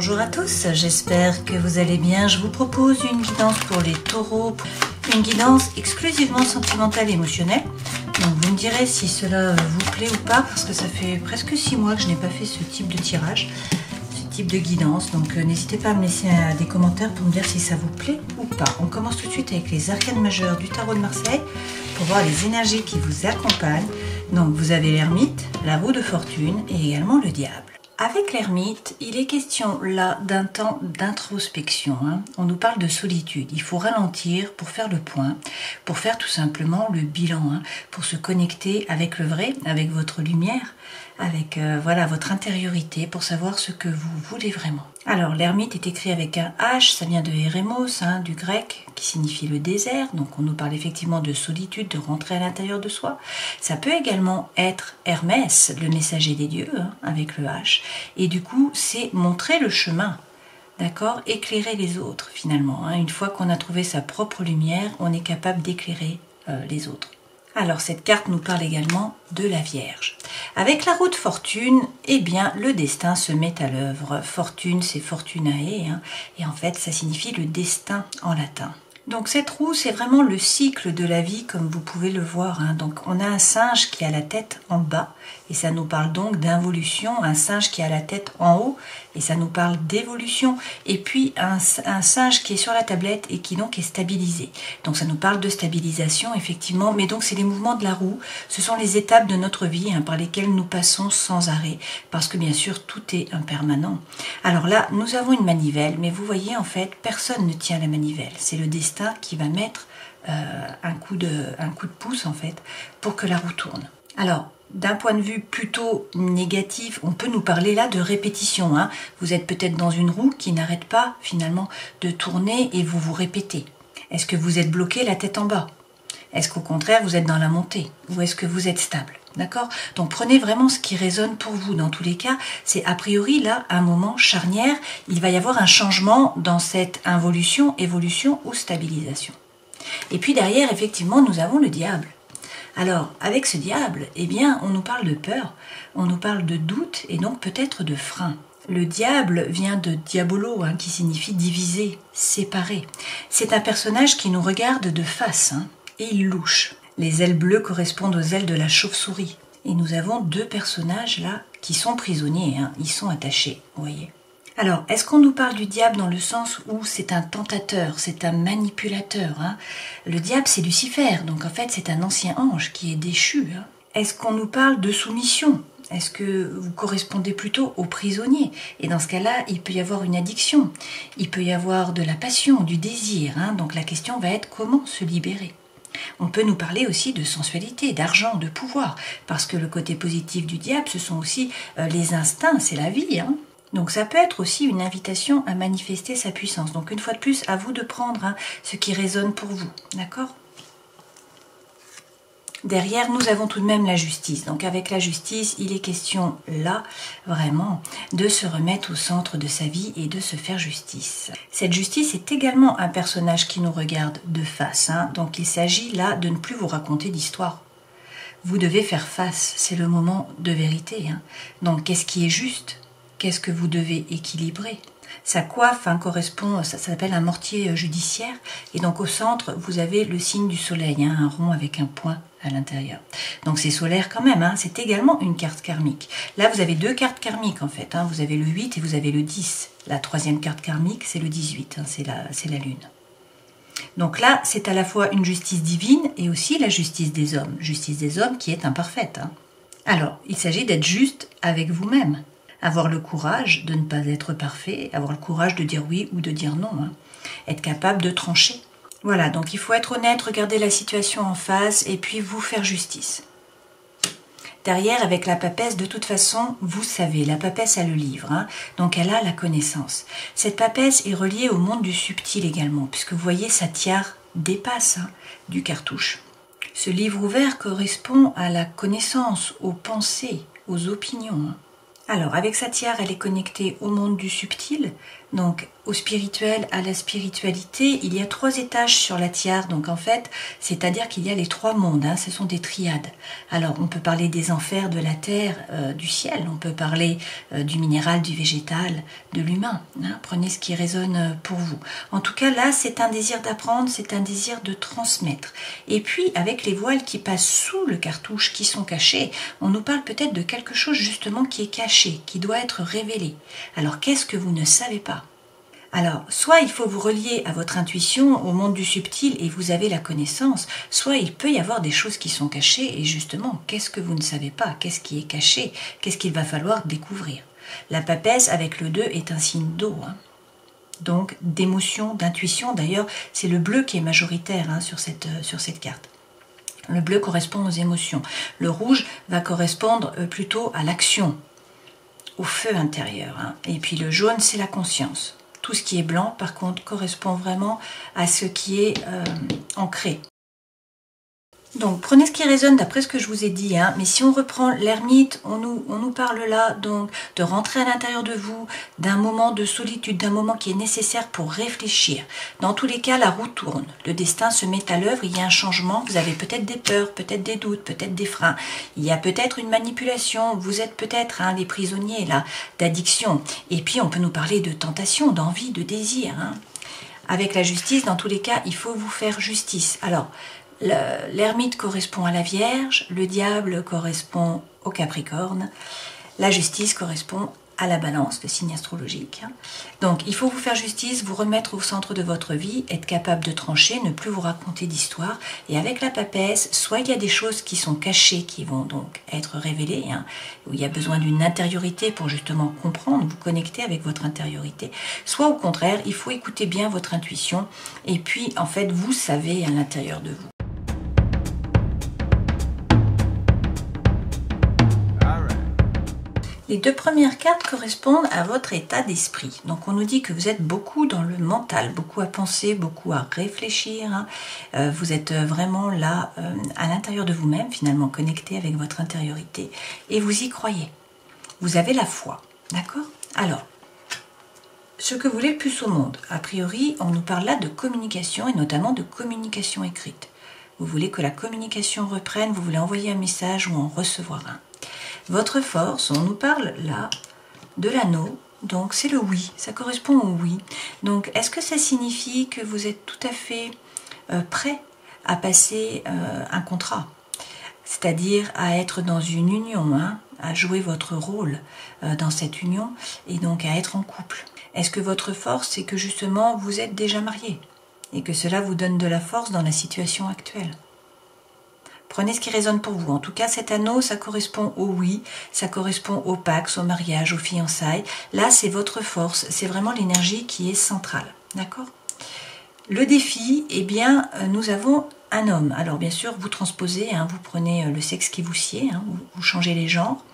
Bonjour à tous, j'espère que vous allez bien. Je vous propose une guidance pour les taureaux, une guidance exclusivement sentimentale et émotionnelle. Donc vous me direz si cela vous plaît ou pas, parce que ça fait presque 6 mois que je n'ai pas fait ce type de tirage, ce type de guidance. Donc n'hésitez pas à me laisser des commentaires pour me dire si ça vous plaît ou pas. On commence tout de suite avec les arcanes majeures du tarot de Marseille pour voir les énergies qui vous accompagnent. Donc vous avez l'ermite, la roue de fortune et également le diable. Avec l'ermite, il est question là d'un temps d'introspection. On nous parle de solitude. Il faut ralentir pour faire le point, pour faire tout simplement le bilan, pour se connecter avec le vrai, avec votre lumière, avec voilà votre intériorité, pour savoir ce que vous voulez vraiment. Alors l'ermite est écrit avec un H, ça vient de Eremos, du grec, qui signifie le désert. Donc on nous parle effectivement de solitude, de rentrer à l'intérieur de soi. Ça peut également être Hermès, le messager des dieux, avec le H. Et du coup, c'est montrer le chemin, d'accord, éclairer les autres finalement. Une fois qu'on a trouvé sa propre lumière, on est capable d'éclairer les autres. Alors cette carte nous parle également de la Vierge. Avec la roue de fortune, eh bien le destin se met à l'œuvre. Fortune, c'est fortunae, et en fait ça signifie le destin en latin. Donc cette roue, c'est vraiment le cycle de la vie comme vous pouvez le voir. Donc on a un singe qui a la tête en bas et ça nous parle donc d'involution. Un singe qui a la tête en haut et ça nous parle d'évolution. Et puis un singe qui est sur la tablette et qui donc est stabilisé. Donc ça nous parle de stabilisation effectivement. Mais donc c'est les mouvements de la roue. Ce sont les étapes de notre vie par lesquelles nous passons sans arrêt. Parce que bien sûr tout est impermanent. Alors là nous avons une manivelle. Mais vous voyez en fait personne ne tient la manivelle. C'est le destin qui va mettre un coup de pouce en fait pour que la roue tourne. Alors d'un point de vue plutôt négatif, on peut nous parler là de répétition. Vous êtes peut-être dans une roue qui n'arrête pas finalement de tourner et vous vous répétez. Est-ce que vous êtes bloqué la tête en bas? Est-ce qu'au contraire vous êtes dans la montée? Ou est-ce que vous êtes stable? D'accord? Donc prenez vraiment ce qui résonne pour vous. Dans tous les cas, c'est a priori là un moment charnière. Il va y avoir un changement dans cette involution, évolution ou stabilisation. Et puis derrière, effectivement, nous avons le diable. Alors, avec ce diable, eh bien, on nous parle de peur, on nous parle de doute et donc peut-être de frein. Le diable vient de diabolo, qui signifie diviser, séparer. C'est un personnage qui nous regarde de face et il louche. Les ailes bleues correspondent aux ailes de la chauve-souris. Et nous avons deux personnages là qui sont prisonniers, ils sont attachés, vous voyez. Alors, est-ce qu'on nous parle du diable dans le sens où c'est un tentateur, c'est un manipulateur Le diable, c'est Lucifer, donc en fait c'est un ancien ange qui est déchu. Est-ce qu'on nous parle de soumission? Est-ce que vous correspondez plutôt aux prisonniers? Et dans ce cas-là, il peut y avoir une addiction, il peut y avoir de la passion, du désir. Donc la question va être comment se libérer. On peut nous parler aussi de sensualité, d'argent, de pouvoir, parce que le côté positif du diable, ce sont aussi les instincts, c'est la vie. Donc ça peut être aussi une invitation à manifester sa puissance. Donc une fois de plus, à vous de prendre ce qui résonne pour vous, d'accord ? Derrière, nous avons tout de même la justice. Donc avec la justice, il est question là, vraiment, de se remettre au centre de sa vie et de se faire justice. Cette justice est également un personnage qui nous regarde de face. Donc il s'agit là de ne plus vous raconter d'histoire. Vous devez faire face, c'est le moment de vérité. Donc qu'est-ce qui est juste ? Qu'est-ce que vous devez équilibrer ? Sa coiffe correspond, ça s'appelle un mortier judiciaire. Et donc au centre, vous avez le signe du soleil, un rond avec un point à l'intérieur. Donc c'est solaire quand même, c'est également une carte karmique. Là, vous avez deux cartes karmiques en fait. Vous avez le 8 et vous avez le 10. La troisième carte karmique, c'est le 18, c'est la lune. Donc là, c'est à la fois une justice divine et aussi la justice des hommes. Justice des hommes qui est imparfaite. Alors, il s'agit d'être juste avec vous-même. Avoir le courage de ne pas être parfait, avoir le courage de dire oui ou de dire non. Être capable de trancher. Voilà, donc il faut être honnête, regarder la situation en face et puis vous faire justice. Derrière, avec la papesse, de toute façon, vous savez, la papesse a le livre, donc elle a la connaissance. Cette papesse est reliée au monde du subtil également, puisque vous voyez, sa tiare dépasse du cartouche. Ce livre ouvert correspond à la connaissance, aux pensées, aux opinions. Alors, avec sa tiare, elle est connectée au monde du subtil, Donc au spirituel, à la spiritualité, il y a 3 étages sur la tiare. Donc en fait, c'est-à-dire qu'il y a les 3 mondes, hein, ce sont des triades. Alors on peut parler des enfers, de la terre, du ciel, on peut parler du minéral, du végétal, de l'humain. Hein. Prenez ce qui résonne pour vous. En tout cas là, c'est un désir d'apprendre, c'est un désir de transmettre. Et puis avec les voiles qui passent sous le cartouche, qui sont cachés, on nous parle peut-être de quelque chose justement qui est caché, qui doit être révélé. Alors qu'est-ce que vous ne savez pas ? Alors, soit il faut vous relier à votre intuition, au monde du subtil, et vous avez la connaissance, soit il peut y avoir des choses qui sont cachées, et justement, qu'est-ce que vous ne savez pas? Qu'est-ce qui est caché? Qu'est-ce qu'il va falloir découvrir? La papesse avec le 2 est un signe d'eau, hein. Donc d'émotion, d'intuition. D'ailleurs, c'est le bleu qui est majoritaire hein, sur cette carte. Le bleu correspond aux émotions. Le rouge va correspondre plutôt à l'action, au feu intérieur. Hein. Et puis le jaune, c'est la conscience. Tout ce qui est blanc, par contre, correspond vraiment à ce qui est ancré. Donc, prenez ce qui résonne d'après ce que je vous ai dit. Hein. Mais si on reprend l'ermite, on nous parle là donc de rentrer à l'intérieur de vous, d'un moment de solitude, d'un moment qui est nécessaire pour réfléchir. Dans tous les cas, la roue tourne. Le destin se met à l'œuvre, il y a un changement. Vous avez peut-être des peurs, peut-être des doutes, peut-être des freins. Il y a peut-être une manipulation. Vous êtes peut-être les prisonniers là d'addiction. Et puis, on peut nous parler de tentation, d'envie, de désir. Hein. Avec la justice, dans tous les cas, il faut vous faire justice. Alors, l'ermite correspond à la Vierge, le diable correspond au Capricorne, la justice correspond à la Balance, le signe astrologique. Donc il faut vous faire justice, vous remettre au centre de votre vie, être capable de trancher, ne plus vous raconter d'histoire. Et avec la papesse, soit il y a des choses qui sont cachées, qui vont donc être révélées, hein, où il y a besoin d'une intériorité pour justement comprendre, vous connecter avec votre intériorité, soit au contraire, il faut écouter bien votre intuition, et puis en fait vous savez à l'intérieur de vous. Les 2 premières cartes correspondent à votre état d'esprit. Donc on nous dit que vous êtes beaucoup dans le mental, beaucoup à penser, beaucoup à réfléchir. Hein. Vous êtes vraiment là, à l'intérieur de vous-même, finalement connecté avec votre intériorité. Et vous y croyez. Vous avez la foi. D'accord ? Alors, ce que vous voulez le plus au monde, a priori, on nous parle là de communication et notamment de communication écrite. Vous voulez que la communication reprenne, vous voulez envoyer un message ou en recevoir un. Votre force, on nous parle là de l'anneau, donc c'est le oui, ça correspond au oui. Donc est-ce que ça signifie que vous êtes tout à fait prêt à passer un contrat, c'est-à-dire à être dans une union, hein, à jouer votre rôle dans cette union et donc à être en couple? Est-ce que votre force, c'est que justement vous êtes déjà marié et que cela vous donne de la force dans la situation actuelle? Prenez ce qui résonne pour vous. En tout cas, cet anneau, ça correspond au oui, ça correspond au pax, au mariage, aux fiançailles. Là, c'est votre force, c'est vraiment l'énergie qui est centrale. D'accord ? Le défi, eh bien, nous avons un homme. Alors, bien sûr, vous transposez, hein, vous prenez le sexe qui vous sied, hein, vous changez les genres.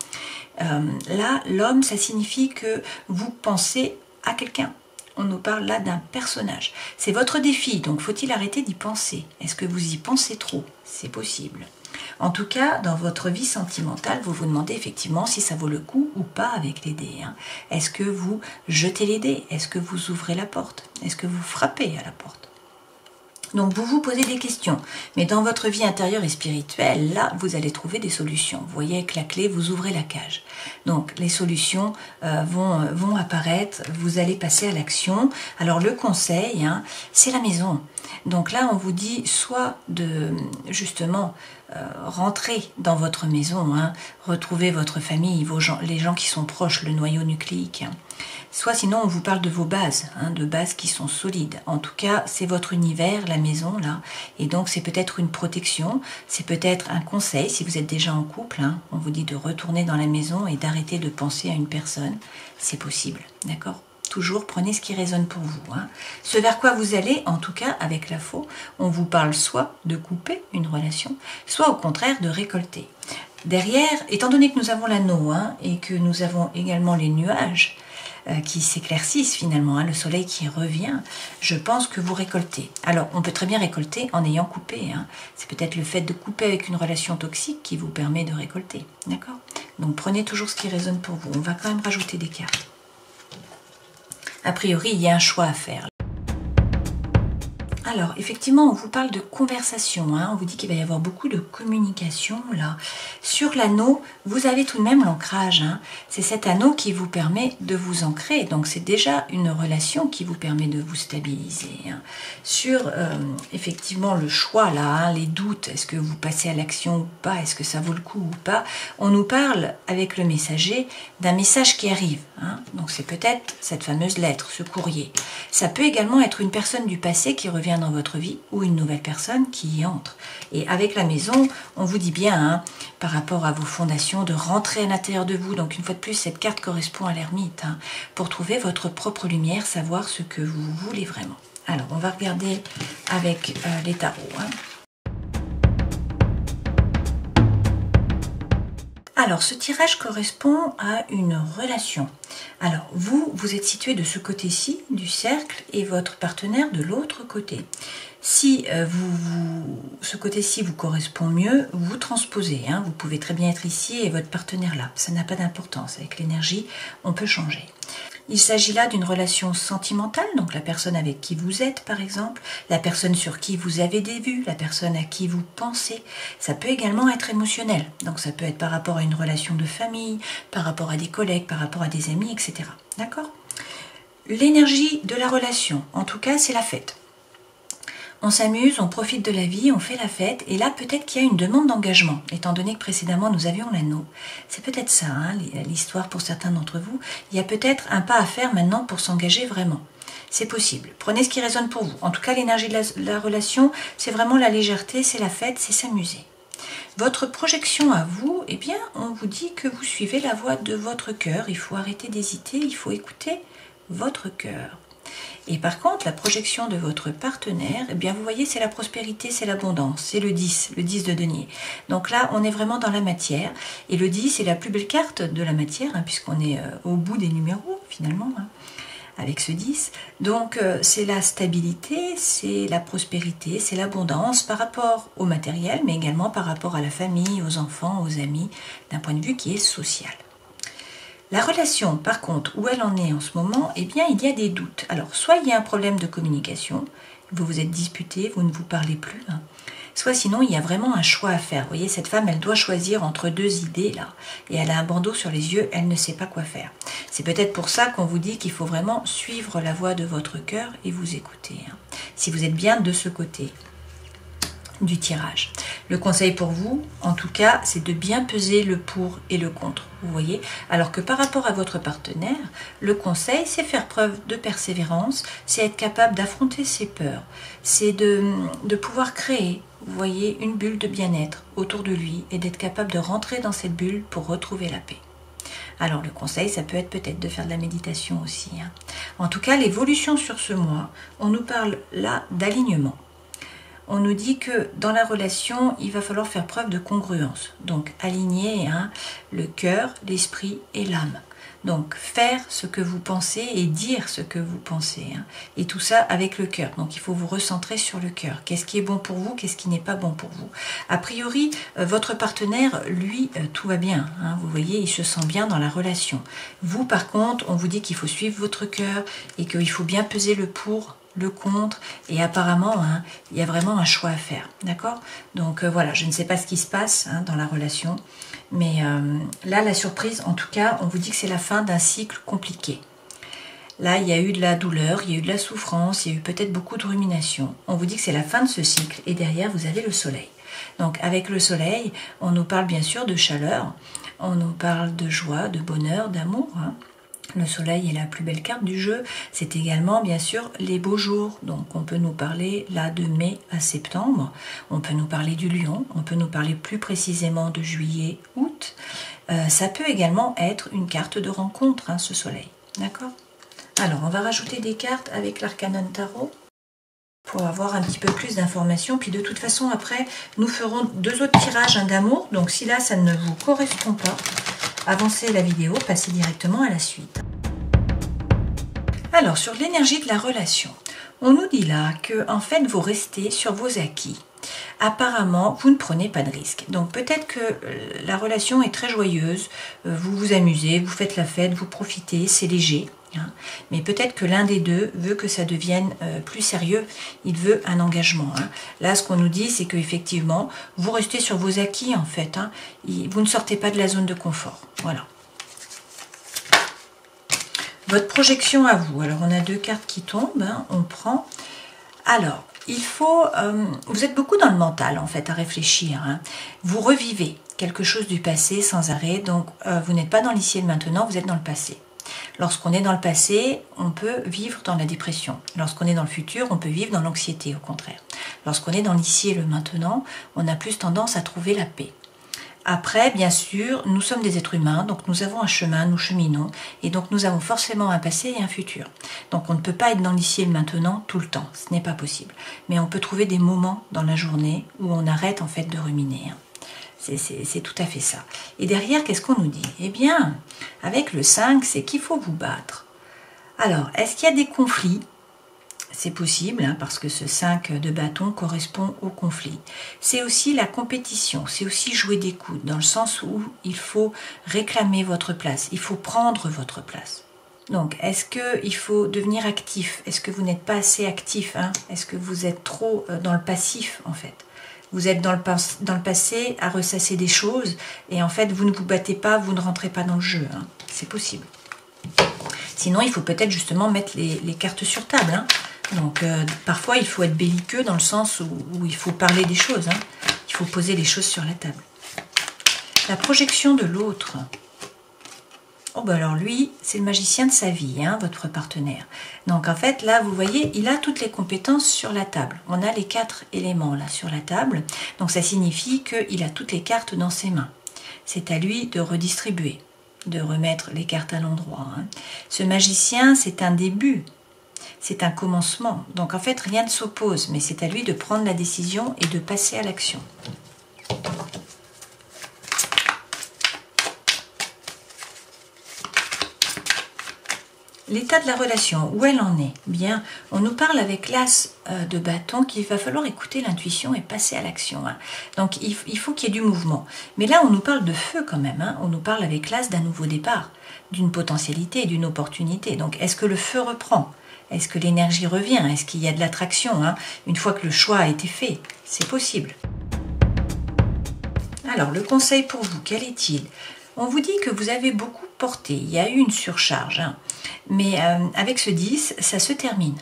Là, l'homme, ça signifie que vous pensez à quelqu'un. On nous parle là d'un personnage. C'est votre défi, donc faut-il arrêter d'y penser? Est-ce que vous y pensez trop? C'est possible. En tout cas, dans votre vie sentimentale, vous vous demandez effectivement si ça vaut le coup ou pas avec les dés. Hein. Est-ce que vous jetez les dés? Est-ce que vous ouvrez la porte? Est-ce que vous frappez à la porte? Donc vous vous posez des questions, mais dans votre vie intérieure et spirituelle, là, vous allez trouver des solutions. Vous voyez, avec la clé, vous ouvrez la cage. Donc les solutions vont apparaître, vous allez passer à l'action. Alors le conseil, hein, c'est la maison. Donc là, on vous dit soit de, justement, rentrer dans votre maison, hein, retrouver votre famille, les gens qui sont proches, le noyau nucléique. Hein. Soit sinon, on vous parle de vos bases, hein, de bases qui sont solides. En tout cas, c'est votre univers, la maison, là. Et donc, c'est peut-être une protection, c'est peut-être un conseil. Si vous êtes déjà en couple, hein, on vous dit de retourner dans la maison et d'arrêter de penser à une personne. C'est possible, d'accord ? Toujours, prenez ce qui résonne pour vous. Hein. Ce vers quoi vous allez, en tout cas, avec la faux, on vous parle soit de couper une relation, soit au contraire de récolter. Derrière, étant donné que nous avons l'anneau, hein, et que nous avons également les nuages, qui s'éclaircissent finalement, hein, le soleil qui revient, je pense que vous récoltez. Alors, on peut très bien récolter en ayant coupé. Hein. C'est peut-être le fait de couper avec une relation toxique qui vous permet de récolter. D'accord ? Donc, prenez toujours ce qui résonne pour vous. On va quand même rajouter des cartes. A priori, il y a un choix à faire. Alors, effectivement, on vous parle de conversation, hein. On vous dit qu'il va y avoir beaucoup de communication là. Sur l'anneau, vous avez tout de même l'ancrage, hein. C'est cet anneau qui vous permet de vous ancrer, donc c'est déjà une relation qui vous permet de vous stabiliser, hein. Sur, effectivement, le choix là, hein, les doutes, est-ce que vous passez à l'action ou pas, est-ce que ça vaut le coup ou pas, on nous parle avec le messager d'un message qui arrive, hein. Donc c'est peut-être cette fameuse lettre, ce courrier. Ça peut également être une personne du passé qui revient dans votre vie ou une nouvelle personne qui y entre. Et avec la maison, on vous dit bien, hein, par rapport à vos fondations, de rentrer à l'intérieur de vous. Donc une fois de plus, cette carte correspond à l'ermite, hein, pour trouver votre propre lumière, savoir ce que vous voulez vraiment. Alors, on va regarder avec les tarots, hein. Alors, ce tirage correspond à une relation. Alors, vous êtes situé de ce côté-ci du cercle et votre partenaire de l'autre côté. Si ce côté-ci vous correspond mieux, vous transposez, hein. Vous pouvez très bien être ici et votre partenaire là. Ça n'a pas d'importance. Avec l'énergie, on peut changer. Il s'agit là d'une relation sentimentale, donc la personne avec qui vous êtes par exemple, la personne sur qui vous avez des vues, la personne à qui vous pensez. Ça peut également être émotionnel, donc ça peut être par rapport à une relation de famille, par rapport à des collègues, par rapport à des amis, etc. D'accord ? L'énergie de la relation, en tout cas, c'est la fête. On s'amuse, on profite de la vie, on fait la fête, et là peut-être qu'il y a une demande d'engagement, étant donné que précédemment nous avions l'anneau. C'est peut-être ça, hein, l'histoire pour certains d'entre vous. Il y a peut-être un pas à faire maintenant pour s'engager vraiment. C'est possible. Prenez ce qui résonne pour vous. En tout cas, l'énergie de la relation, c'est vraiment la légèreté, c'est la fête, c'est s'amuser. Votre projection à vous, eh bien, on vous dit que vous suivez la voie de votre cœur. Il faut arrêter d'hésiter, il faut écouter votre cœur. Et par contre, la projection de votre partenaire, eh bien, vous voyez, c'est la prospérité, c'est l'abondance, c'est le 10 de denier. Donc là, on est vraiment dans la matière. Et le 10 est la plus belle carte de la matière, hein, puisqu'on est au bout des numéros, finalement, hein, avec ce 10. Donc, c'est la stabilité, c'est la prospérité, c'est l'abondance par rapport au matériel, mais également par rapport à la famille, aux enfants, aux amis, d'un point de vue qui est social. La relation, par contre, où elle en est en ce moment, eh bien, il y a des doutes. Alors, soit il y a un problème de communication, vous vous êtes disputé, vous ne vous parlez plus, hein. Soit sinon, il y a vraiment un choix à faire. Vous voyez, cette femme, elle doit choisir entre deux idées, là, et elle a un bandeau sur les yeux, elle ne sait pas quoi faire. C'est peut-être pour ça qu'on vous dit qu'il faut vraiment suivre la voie de votre cœur et vous écouter, hein, si vous êtes bien de ce côté du tirage. Le conseil pour vous, en tout cas, c'est de bien peser le pour et le contre, vous voyez. Alors que par rapport à votre partenaire, le conseil, c'est faire preuve de persévérance, c'est être capable d'affronter ses peurs, c'est de pouvoir créer, vous voyez, une bulle de bien-être autour de lui et d'être capable de rentrer dans cette bulle pour retrouver la paix. Alors le conseil, ça peut être peut-être de faire de la méditation aussi, hein. En tout cas, l'évolution sur ce mois, on nous parle là d'alignement. On nous dit que dans la relation, il va falloir faire preuve de congruence. Donc, aligner, hein, le cœur, l'esprit et l'âme. Donc, faire ce que vous pensez et dire ce que vous pensez, hein. Et tout ça avec le cœur. Donc, il faut vous recentrer sur le cœur. Qu'est-ce qui est bon pour vous? Qu'est-ce qui n'est pas bon pour vous? A priori, votre partenaire, lui, tout va bien, hein. Vous voyez, il se sent bien dans la relation. Vous, par contre, on vous dit qu'il faut suivre votre cœur et qu'il faut bien peser le pour, le contre, et apparemment, hein, il y a vraiment un choix à faire, d'accord? Donc voilà, je ne sais pas ce qui se passe, hein, dans la relation, mais là, la surprise, en tout cas, on vous dit que c'est la fin d'un cycle compliqué. Là, il y a eu de la douleur, il y a eu de la souffrance, il y a eu peut-être beaucoup de rumination. On vous dit que c'est la fin de ce cycle, et derrière, vous avez le soleil. Donc avec le soleil, on nous parle bien sûr de chaleur, on nous parle de joie, de bonheur, d'amour, hein. Le soleil est la plus belle carte du jeu. C'est également, bien sûr, les beaux jours. Donc, on peut nous parler là de mai à septembre. On peut nous parler du lion. On peut nous parler plus précisément de juillet, août. Ça peut également être une carte de rencontre, hein, ce soleil. D'accord? Alors, on va rajouter des cartes avec l'Arcanon Tarot pour avoir un petit peu plus d'informations. Puis de toute façon, après, nous ferons 2 autres tirages, un d'amour. Donc, si là, ça ne vous correspond pas, avancez la vidéo, passez directement à la suite. Alors, sur l'énergie de la relation, on nous dit là que en fait, vous restez sur vos acquis. Apparemment, vous ne prenez pas de risque. Donc, peut-être que la relation est très joyeuse, vous vous amusez, vous faites la fête, vous profitez, c'est léger, hein. Mais peut-être que l'un des deux veut que ça devienne plus sérieux, il veut un engagement. Hein. Là, ce qu'on nous dit, c'est qu'effectivement, vous restez sur vos acquis en fait. Hein. Vous ne sortez pas de la zone de confort. Voilà. Votre projection à vous. Alors, on a 2 cartes qui tombent. Hein. On prend. Alors, il faut... vous êtes beaucoup dans le mental, en fait, à réfléchir. Hein. Vous revivez quelque chose du passé sans arrêt. Donc, vous n'êtes pas dans l'ici et le maintenant, vous êtes dans le passé. Lorsqu'on est dans le passé, on peut vivre dans la dépression. Lorsqu'on est dans le futur, on peut vivre dans l'anxiété, au contraire. Lorsqu'on est dans l'ici et le maintenant, on a plus tendance à trouver la paix. Après, bien sûr, nous sommes des êtres humains, donc nous avons un chemin, nous cheminons, et donc nous avons forcément un passé et un futur. Donc on ne peut pas être dans l'ici et le maintenant tout le temps, ce n'est pas possible. Mais on peut trouver des moments dans la journée où on arrête en fait de ruminer. C'est tout à fait ça. Et derrière, qu'est-ce qu'on nous dit? Eh bien, avec le 5, c'est qu'il faut vous battre. Alors, est-ce qu'il y a des conflits? C'est possible, hein, parce que ce 5 de bâton correspond au conflit. C'est aussi la compétition, c'est aussi jouer des coudes, dans le sens où il faut réclamer votre place, il faut prendre votre place. Donc, est-ce qu'il faut devenir actif? Est-ce que vous n'êtes pas assez actif, hein? Est-ce que vous êtes trop dans le passif, en fait? Vous êtes dans le passé à ressasser des choses, et en fait, vous ne vous battez pas, vous ne rentrez pas dans le jeu. Hein. C'est possible. Sinon, il faut peut-être justement mettre les cartes sur table, hein. Donc, parfois, il faut être belliqueux dans le sens où il faut parler des choses. Hein. Il faut poser les choses sur la table. La projection de l'autre. Oh, ben alors lui, c'est le magicien de sa vie, hein, votre partenaire. Donc, en fait, là, vous voyez, il a toutes les compétences sur la table. On a les 4 éléments, là, sur la table. Donc, ça signifie qu'il a toutes les cartes dans ses mains. C'est à lui de redistribuer, de remettre les cartes à l'endroit. Hein. Ce magicien, c'est un début. C'est un commencement. Donc en fait, rien ne s'oppose, mais c'est à lui de prendre la décision et de passer à l'action. L'état de la relation, où elle en est? Bien, on nous parle avec l'as de bâton qu'il va falloir écouter l'intuition et passer à l'action. Hein. Donc il faut qu'il y ait du mouvement. Mais là, on nous parle de feu quand même. Hein. On nous parle avec l'as d'un nouveau départ, d'une potentialité, d'une opportunité. Donc est-ce que le feu reprend? Est-ce que l'énergie revient? Est-ce qu'il y a de l'attraction, hein, une fois que le choix a été fait? C'est possible. Alors, le conseil pour vous, quel est-il? On vous dit que vous avez beaucoup porté. Il y a eu une surcharge. Hein, mais avec ce 10, ça se termine.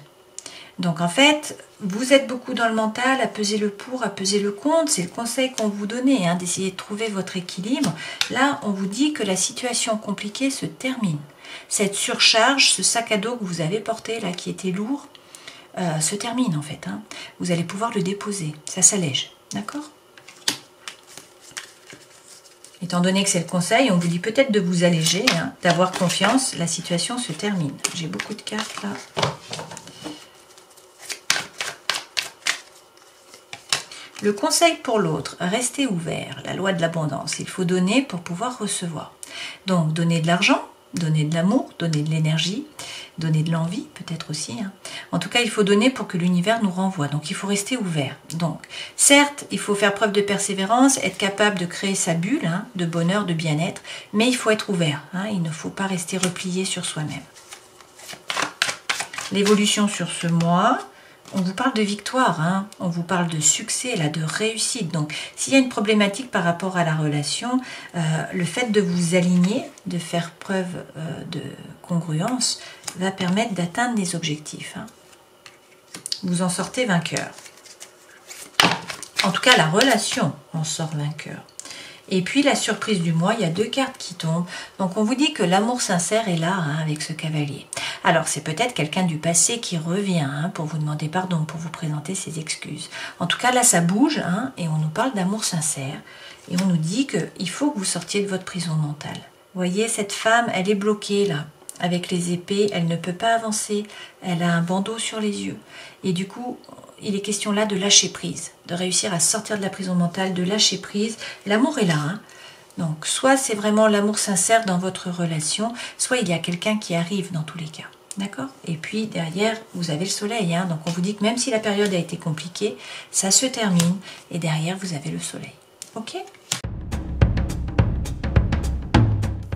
Donc, en fait, vous êtes beaucoup dans le mental, à peser le pour, à peser le contre. C'est le conseil qu'on vous donnait, hein, d'essayer de trouver votre équilibre. Là, on vous dit que la situation compliquée se termine. Cette surcharge, ce sac à dos que vous avez porté, là, qui était lourd, se termine en fait. Hein. Vous allez pouvoir le déposer, ça s'allège, d'accord? Étant donné que c'est le conseil, on vous dit peut-être de vous alléger, hein, d'avoir confiance, la situation se termine. J'ai beaucoup de cartes là. Le conseil pour l'autre, restez ouvert, la loi de l'abondance. Il faut donner pour pouvoir recevoir. Donc, donner de l'argent, donner de l'amour, donner de l'énergie, donner de l'envie peut-être aussi. Hein. En tout cas, il faut donner pour que l'univers nous renvoie. Donc, il faut rester ouvert. Donc, certes, il faut faire preuve de persévérance, être capable de créer sa bulle, hein, de bonheur, de bien-être, mais il faut être ouvert. Hein. Il ne faut pas rester replié sur soi-même. L'évolution sur ce mois... On vous parle de victoire, hein, on vous parle de succès, là, de réussite. Donc, s'il y a une problématique par rapport à la relation, le fait de vous aligner, de faire preuve de congruence, va permettre d'atteindre des objectifs. Hein. Vous en sortez vainqueur. En tout cas, la relation en sort vainqueur. Et puis, la surprise du mois, il y a 2 cartes qui tombent. Donc, on vous dit que l'amour sincère est là, hein, avec ce cavalier. Alors, c'est peut-être quelqu'un du passé qui revient, hein, pour vous demander pardon, pour vous présenter ses excuses. En tout cas, là, ça bouge, hein, et on nous parle d'amour sincère. Et on nous dit qu'il faut que vous sortiez de votre prison mentale. Vous voyez, cette femme, elle est bloquée, là, avec les épées. Elle ne peut pas avancer. Elle a un bandeau sur les yeux. Et du coup... il est question là de lâcher prise, de réussir à sortir de la prison mentale, de lâcher prise. L'amour est là. Hein. Donc, soit c'est vraiment l'amour sincère dans votre relation, soit il y a quelqu'un qui arrive dans tous les cas. D'accord? Et puis, derrière, vous avez le soleil. Hein. Donc, on vous dit que même si la période a été compliquée, ça se termine. Et derrière, vous avez le soleil. Ok?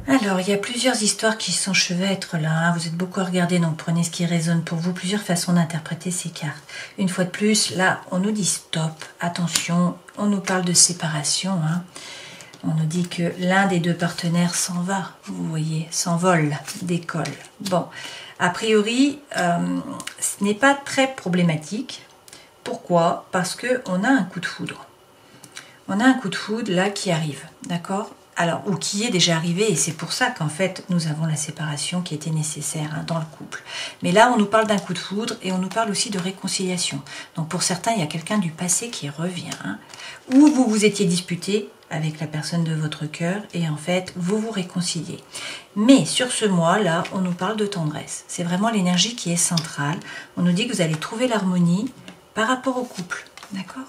Alors, il y a plusieurs histoires qui s'enchevêtrent là, hein. Vous êtes beaucoup à regarder, donc prenez ce qui résonne pour vous. Plusieurs façons d'interpréter ces cartes. Une fois de plus, là, on nous dit stop, attention, on nous parle de séparation, hein. On nous dit que l'un des deux partenaires s'en va, vous voyez, s'envole, décolle. Bon, a priori, ce n'est pas très problématique. Pourquoi? Parce qu'on a un coup de foudre. On a un coup de foudre là qui arrive, d'accord? Alors, ou qui est déjà arrivé, et c'est pour ça qu'en fait, nous avons la séparation qui était nécessaire, hein, dans le couple. Mais là, on nous parle d'un coup de foudre et on nous parle aussi de réconciliation. Donc, pour certains, il y a quelqu'un du passé qui revient, hein, ou vous vous étiez disputé avec la personne de votre cœur et en fait, vous vous réconciliez. Mais sur ce mois-là, on nous parle de tendresse. C'est vraiment l'énergie qui est centrale. On nous dit que vous allez trouver l'harmonie par rapport au couple, d'accord?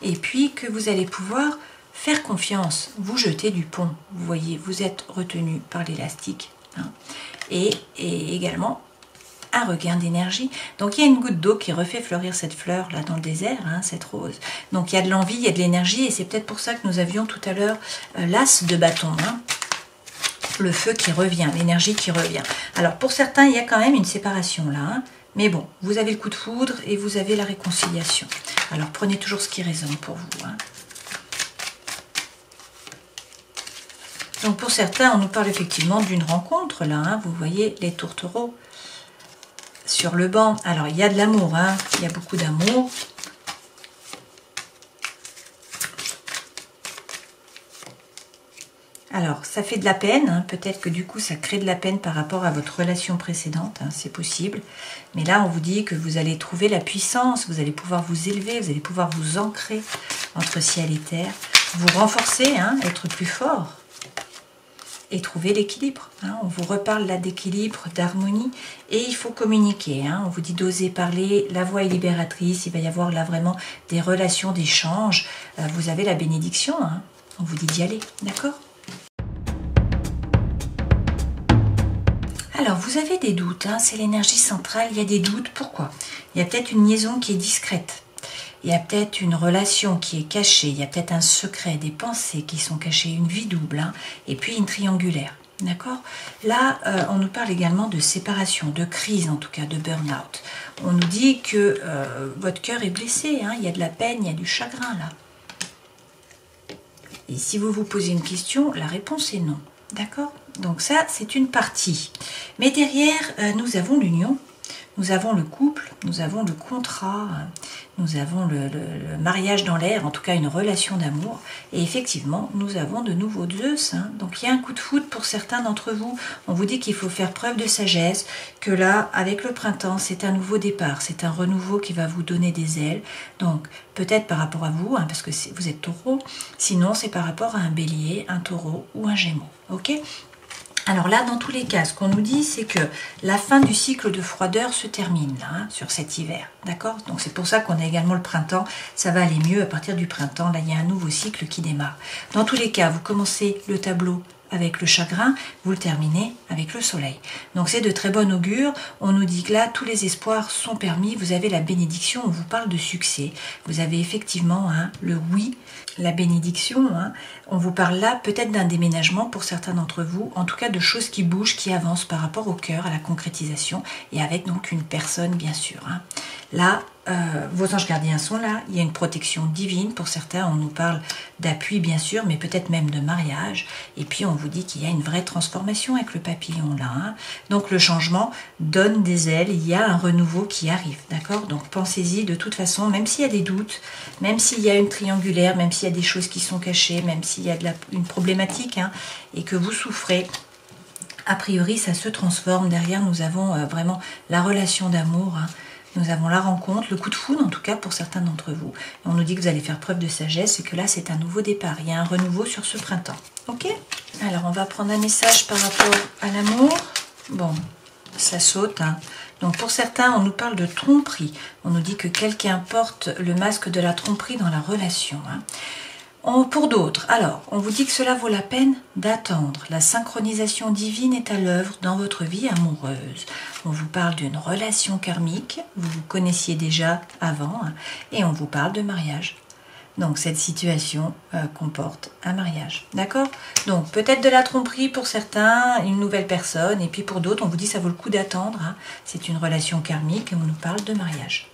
Et puis que vous allez pouvoir faire confiance, vous jeter du pont. Vous voyez, vous êtes retenu par l'élastique, hein, et également un regain d'énergie. Donc il y a une goutte d'eau qui refait fleurir cette fleur là dans le désert, hein, cette rose. Donc il y a de l'envie, il y a de l'énergie, et c'est peut-être pour ça que nous avions tout à l'heure l'as de bâton, hein, le feu qui revient, l'énergie qui revient. Alors pour certains, il y a quand même une séparation là, hein, mais bon, vous avez le coup de foudre et vous avez la réconciliation. Alors prenez toujours ce qui résonne pour vous, hein. Donc pour certains, on nous parle effectivement d'une rencontre là, hein, vous voyez les tourtereaux sur le banc. Alors il y a de l'amour, hein, il y a beaucoup d'amour. Alors ça fait de la peine, hein, peut-être que du coup ça crée de la peine par rapport à votre relation précédente, hein, c'est possible. Mais là on vous dit que vous allez trouver la puissance, vous allez pouvoir vous élever, vous allez pouvoir vous ancrer entre ciel et terre, vous renforcer, hein, être plus fort. Et trouver l'équilibre, hein. On vous reparle là d'équilibre, d'harmonie, et il faut communiquer, hein. On vous dit d'oser parler, la voix est libératrice, il va y avoir là vraiment des relations d'échange, vous avez la bénédiction, hein. On vous dit d'y aller, d'accord? Alors vous avez des doutes, hein. C'est l'énergie centrale, il y a des doutes, pourquoi? Il y a peut-être une liaison qui est discrète. Il y a peut-être une relation qui est cachée, il y a peut-être un secret, des pensées qui sont cachées, une vie double, hein, et puis une triangulaire, d'accord? Là, on nous parle également de séparation, de crise en tout cas, de burn-out. On nous dit que votre cœur est blessé, hein, il y a de la peine, il y a du chagrin là. Et si vous vous posez une question, la réponse est non, d'accord? Donc ça, c'est une partie. Mais derrière, nous avons l'union. Nous avons le couple, nous avons le contrat, nous avons le mariage dans l'air, en tout cas une relation d'amour. Et effectivement, nous avons de nouveaux Zeus, hein. Donc il y a un coup de foudre pour certains d'entre vous. On vous dit qu'il faut faire preuve de sagesse, que là, avec le printemps, c'est un nouveau départ, c'est un renouveau qui va vous donner des ailes. Donc peut-être par rapport à vous, hein, parce que vous êtes taureau, sinon c'est par rapport à un bélier, un taureau ou un gémeaux. Ok ? Alors là, dans tous les cas, ce qu'on nous dit, c'est que la fin du cycle de froideur se termine là, hein, sur cet hiver, d'accord? Donc c'est pour ça qu'on a également le printemps, ça va aller mieux à partir du printemps, là il y a un nouveau cycle qui démarre. Dans tous les cas, vous commencez le tableau avec le chagrin, vous le terminez avec le soleil. Donc c'est de très bon augure, on nous dit que là, tous les espoirs sont permis, vous avez la bénédiction, on vous parle de succès, vous avez effectivement, hein, le oui, la bénédiction, hein. On vous parle là peut-être d'un déménagement pour certains d'entre vous, en tout cas de choses qui bougent, qui avancent par rapport au cœur, à la concrétisation, et avec donc une personne bien sûr, hein. Là, vos anges gardiens sont là, il y a une protection divine, pour certains on nous parle d'appui bien sûr, mais peut-être même de mariage, et puis on vous dit qu'il y a une vraie transformation avec le papillon là, hein. Donc le changement donne des ailes, il y a un renouveau qui arrive, d'accord? Donc pensez-y de toute façon, même s'il y a des doutes, même s'il y a une triangulaire, même s'il y a des choses qui sont cachées, même s'il y a une problématique, hein, et que vous souffrez, a priori ça se transforme. Derrière nous avons vraiment la relation d'amour, hein. Nous avons la rencontre, le coup de foudre en tout cas pour certains d'entre vous. On nous dit que vous allez faire preuve de sagesse et que là c'est un nouveau départ, il y a un renouveau sur ce printemps. Ok? Alors on va prendre un message par rapport à l'amour. Bon, ça saute, hein. Donc pour certains on nous parle de tromperie. On nous dit que quelqu'un porte le masque de la tromperie dans la relation, hein. Pour d'autres, alors, on vous dit que cela vaut la peine d'attendre. La synchronisation divine est à l'œuvre dans votre vie amoureuse. On vous parle d'une relation karmique, vous vous connaissiez déjà avant, hein, et on vous parle de mariage. Donc cette situation comporte un mariage, d'accord? Donc peut-être de la tromperie pour certains, une nouvelle personne, et puis pour d'autres, on vous dit ça vaut le coup d'attendre. Hein. C'est une relation karmique et on nous parle de mariage.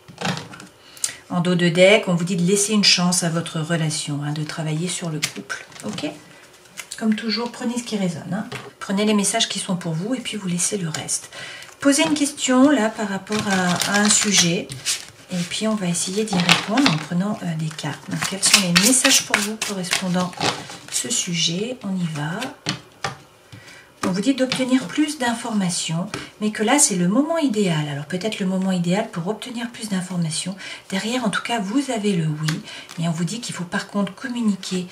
En dos de deck, on vous dit de laisser une chance à votre relation, hein, de travailler sur le couple, ok? Comme toujours, prenez ce qui résonne. Hein. Prenez les messages qui sont pour vous et puis vous laissez le reste. Posez une question là par rapport à un sujet. Et puis, on va essayer d'y répondre en prenant des cartes. Donc, quels sont les messages pour vous correspondant à ce sujet? On y va. On vous dit d'obtenir plus d'informations, mais que là, c'est le moment idéal. Alors, peut-être le moment idéal pour obtenir plus d'informations. Derrière, en tout cas, vous avez le oui. Mais on vous dit qu'il faut par contre communiquer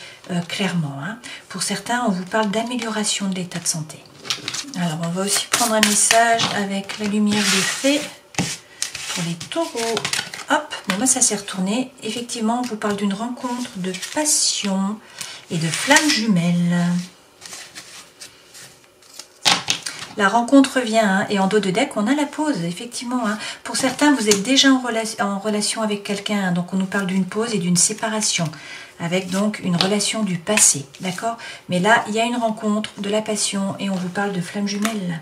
clairement. Hein. Pour certains, on vous parle d'amélioration de l'état de santé. Alors, on va aussi prendre un message avec la lumière de fée pour les taureaux. Hop, bon, moi ça s'est retourné. Effectivement, on vous parle d'une rencontre de passion et de flammes jumelles. La rencontre vient, hein, et en dos de deck, on a la pause, effectivement. Hein. Pour certains, vous êtes déjà en relation avec quelqu'un, hein, donc on nous parle d'une pause et d'une séparation, avec donc une relation du passé, d'accord? Mais là, il y a une rencontre, de la passion, et on vous parle de flammes jumelles.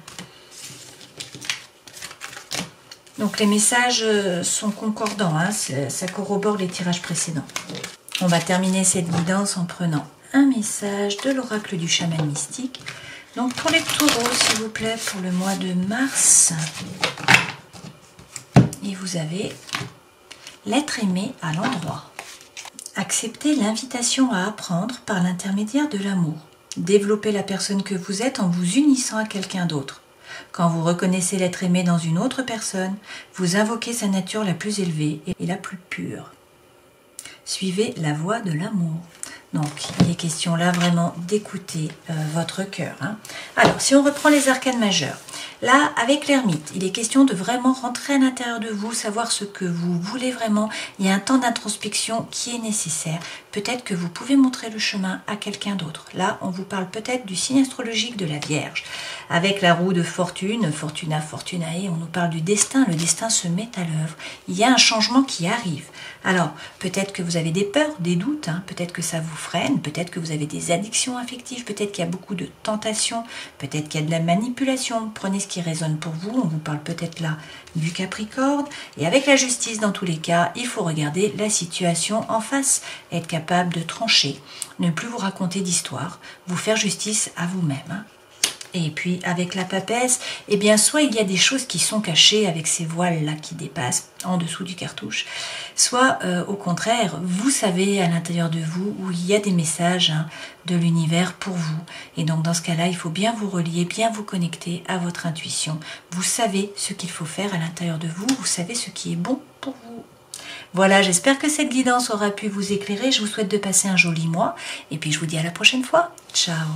Donc les messages sont concordants, hein, ça corrobore les tirages précédents. On va terminer cette guidance en prenant un message de l'oracle du chaman mystique. Donc pour les taureaux, s'il vous plaît, pour le mois de mars. Et vous avez l'être aimé à l'endroit. Acceptez l'invitation à apprendre par l'intermédiaire de l'amour. Développez la personne que vous êtes en vous unissant à quelqu'un d'autre. Quand vous reconnaissez l'être aimé dans une autre personne, vous invoquez sa nature la plus élevée et la plus pure. Suivez la voie de l'amour. Donc, il est question là vraiment d'écouter votre cœur. Hein. Alors, si on reprend les arcanes majeures, là, avec l'ermite, il est question de vraiment rentrer à l'intérieur de vous, savoir ce que vous voulez vraiment. Il y a un temps d'introspection qui est nécessaire. Peut-être que vous pouvez montrer le chemin à quelqu'un d'autre. Là, on vous parle peut-être du signe astrologique de la Vierge. Avec la roue de fortune, Fortuna Fortunae, on nous parle du destin. Le destin se met à l'œuvre. Il y a un changement qui arrive. Alors, peut-être que vous avez des peurs, des doutes, hein, peut-être que ça vous freine, peut-être que vous avez des addictions affectives, peut-être qu'il y a beaucoup de tentations, peut-être qu'il y a de la manipulation. Prenez ce qui résonne pour vous, on vous parle peut-être là du Capricorne. Et avec la justice, dans tous les cas, il faut regarder la situation en face, être capable de trancher, ne plus vous raconter d'histoire, vous faire justice à vous-même. Hein. Et puis avec la papesse, eh bien soit il y a des choses qui sont cachées avec ces voiles-là qui dépassent en dessous du cartouche, soit au contraire, vous savez à l'intérieur de vous où il y a des messages hein, de l'univers pour vous. Et donc dans ce cas-là, il faut bien vous relier, bien vous connecter à votre intuition. Vous savez ce qu'il faut faire à l'intérieur de vous, vous savez ce qui est bon pour vous. Voilà, j'espère que cette guidance aura pu vous éclairer. Je vous souhaite de passer un joli mois. Et puis je vous dis à la prochaine fois. Ciao!